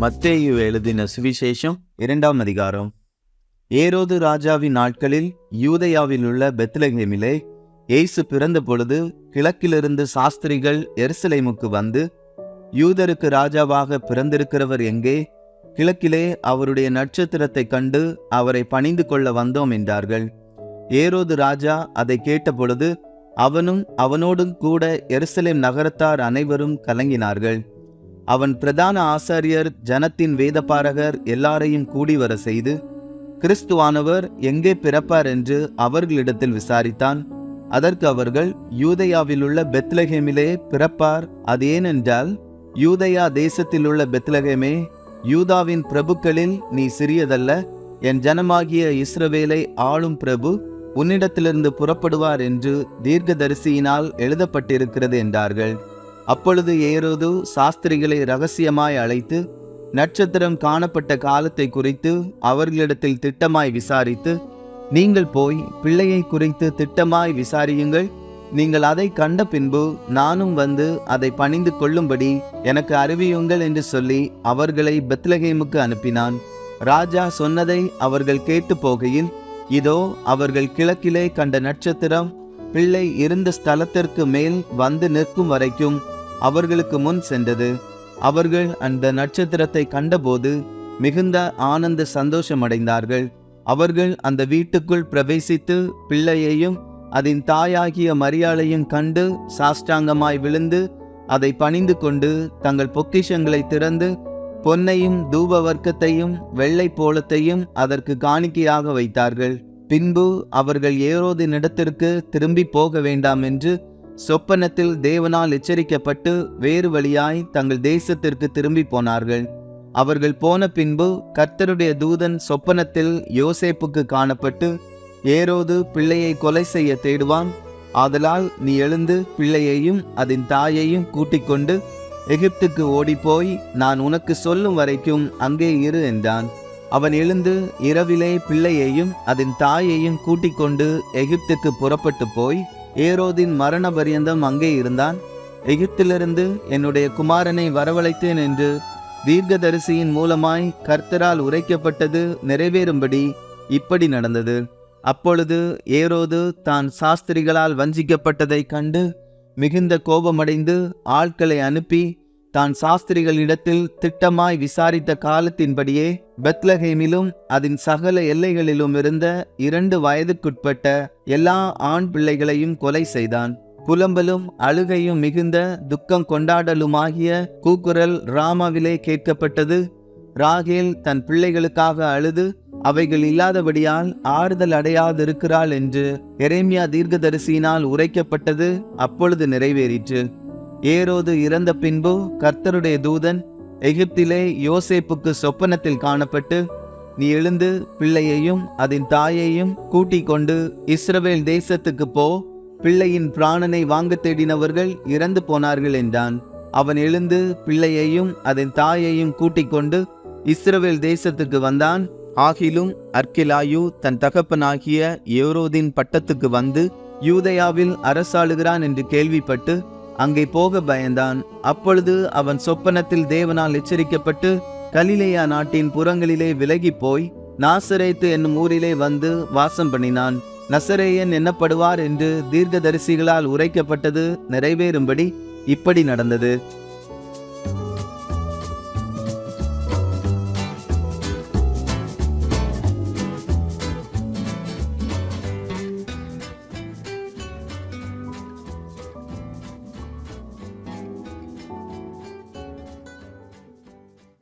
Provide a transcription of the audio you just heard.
மத்தேயு எழுதின சுவிசேஷம் 2ஆம் அதிகாரம். ஏரோது ராஜாவின் நாட்களில் யூதேயாவில் உள்ள பெத்லகேமிலே இயேசு பிறந்த பொழுது கிழக்கிலிருந்து சாஸ்திரிகள் எருசலேமுக்கு வந்து, யூதருக்கு ராஜாவாக பிறந்திருக்கிறவர் எங்கே? கிழக்கிலே அவருடைய நட்சத்திரத்தை கண்டு அவரை பணிந்து கொள்ள வந்தோம் என்றார்கள். ஏரோது ராஜா அதை கேட்டபொழுது அவனும் அவனோடும் கூட எருசலேம் நகரத்தார் அனைவரும் கலங்கினார்கள். அவன் பிரதான ஆசாரியர், ஜனத்தின் வேதபாரகர் எல்லாரையும் கூடி வர செய்து, கிறிஸ்துவானவர் எங்கே பிறப்பார் என்று அவர்களிடத்தில் விசாரித்தான். அதற்கு அவர்கள், யூதேயாவிலுள்ள பெத்லகேமிலே பிறப்பார். அது ஏனென்றால், யூதேயா தேசத்திலுள்ள பெத்லகேமே, யூதாவின் பிரபுக்களில் நீ சிறியதல்ல, என் ஜனமாகிய இஸ்ரவேலை ஆளும் பிரபு உன்னிடத்திலிருந்து புறப்படுவார் என்று தீர்க்கதரிசியினால் எழுதப்பட்டிருக்கிறது என்றார்கள். அப்பொழுது ஏரோது சாஸ்திரிகளை இரகசியமாய் அழைத்து நட்சத்திரம் காணப்பட்ட காலத்தை குறித்து அவர்களிடத்தில் திட்டமாய் விசாரித்து, நீங்கள் போய் பிள்ளையை குறித்து திட்டமாய் விசாரியுங்கள். நீங்கள் அதை கண்ட பின்பு நானும் வந்து அதை பணிந்து கொள்ளும்படி எனக்கு அறிவியுங்கள் என்று சொல்லி அவர்களை பெத்லகேமுக்கு அனுப்பினான். ராஜா சொன்னதை அவர்கள் கேட்டு போகையில், இதோ அவர்கள் கிழக்கிலே கண்ட நட்சத்திரம் பிள்ளை இருந்த ஸ்தலத்திற்கு மேல் வந்து நிற்கும் வரைக்கும் அவர்களுக்கு முன் சென்றது. அவர்கள் அந்த நட்சத்திரத்தை கண்டபோது மிகுந்த ஆனந்த சந்தோஷம் அடைந்தார்கள். அவர்கள் அந்த வீட்டுக்குள் பிரவேசித்து பிள்ளையையும் அதன் தாயாகிய மரியாளையும் கண்டு சாஷ்டாங்கமாய் விழுந்து அதை பணிந்து கொண்டு தங்கள் பொக்கிஷங்களை திறந்து பொன்னையும் தூப வர்க்கத்தையும் வெள்ளை போலத்தையும் அதற்கு காணிக்கையாக வைத்தார்கள். பின்பு அவர்கள் ஏரோதின் இடத்திற்கு திரும்பி போக வேண்டாம் என்று சொப்பனத்தில் தேவனால் எச்சரிக்கப்பட்டு வேறு வழியாய் தங்கள் தேசத்திற்கு திரும்பி போனார்கள். அவர்கள் போன பின்பு கர்த்தருடைய தூதன் சொப்பனத்தில் யோசேப்புக்கு காணப்பட்டு, ஏரோது பிள்ளையை கொலை செய்ய தேடுவான், ஆதலால் நீ எழுந்து பிள்ளையையும் அதன் தாயையும் கூட்டிக் கொண்டு எகிப்துக்கு ஓடிப்போய் நான் உனக்கு சொல்லும் வரைக்கும் அங்கே இரு என்றான். அவன் எழுந்து இரவிலே பிள்ளையையும் அதன் தாயையும் கூட்டிக் கொண்டு எகிப்துக்கு புறப்பட்டு போய் ஏரோதின் மரண பரியந்தம் அங்கே இருந்தான். எகிப்திலிருந்து என்னுடைய குமாரனை வரவழைத்தேன் என்று தீர்க்கதரிசியின் மூலமாய் கர்த்தரால் உரைக்கப்பட்டது நிறைவேறும்படி இப்படி நடந்தது. அப்பொழுது ஏரோது தான் சாஸ்திரிகளால் வஞ்சிக்கப்பட்டதை கண்டு மிகுந்த கோபமடைந்து ஆட்களை அனுப்பி தான் சாஸ்திரிகளிடத்தில் திட்டமாய் விசாரித்த காலத்தின்படியே பெத்லகேமிலும் அதன் சகல எல்லைகளிலும் இருந்த 2 வயதுக்குட்பட்ட எல்லா ஆண் பிள்ளைகளையும் கொலை செய்தான். புலம்பலும் அழுகையும் மிகுந்த துக்கம் கொண்டாடலுமாகிய கூக்குரல் ராமாவிலே கேட்கப்பட்டது. ராகேல் தன் பிள்ளைகளுக்காக அழுது அவைகள் இல்லாதபடியால் ஆறுதல் அடையாதிருக்கிறாள் என்று எரேமியா தீர்க்கதரிசியினால் உரைக்கப்பட்டது அப்பொழுது நிறைவேறிற்று. ஏரோது இறந்த பின்பு கர்த்தருடைய தூதன் எகிப்திலே யோசேப்புக்கு சொப்பனத்தில் காணப்பட்டு, நீ எழுந்து பிள்ளையையும் அதன் தாயையும் கூட்டிக் கொண்டு இஸ்ரவேல் தேசத்துக்கு போ, பிள்ளையின் பிராணனை வாங்க தேடினவர்கள் இறந்து போனார்கள் என்றான். அவன் எழுந்து பிள்ளையையும் அதன் தாயையும் கூட்டிக் கொண்டு இஸ்ரவேல் தேசத்துக்கு வந்தான். ஆகிலும் அர்க்கெலாயு தன் தகப்பனாகிய ஏரோதின் பட்டத்துக்கு வந்து யூதேயாவில் அரசாளுகிறான் என்று கேள்விப்பட்டு அங்கே போக பயந்தான். அப்பொழுது அவன் சொப்பனத்தில் தேவனால் எச்சரிக்கப்பட்டு கலிலேயா நாட்டின் புறங்களிலே விலகி போய் நாசரேத்து என்னும் ஊரிலே வந்து வாசம் பண்ணினான். நசரேயன் என்னப்படுவார் என்று தீர்க்கதரிசிகளால் உரைக்கப்பட்டது நிறைவேறும்படி இப்படி நடந்தது.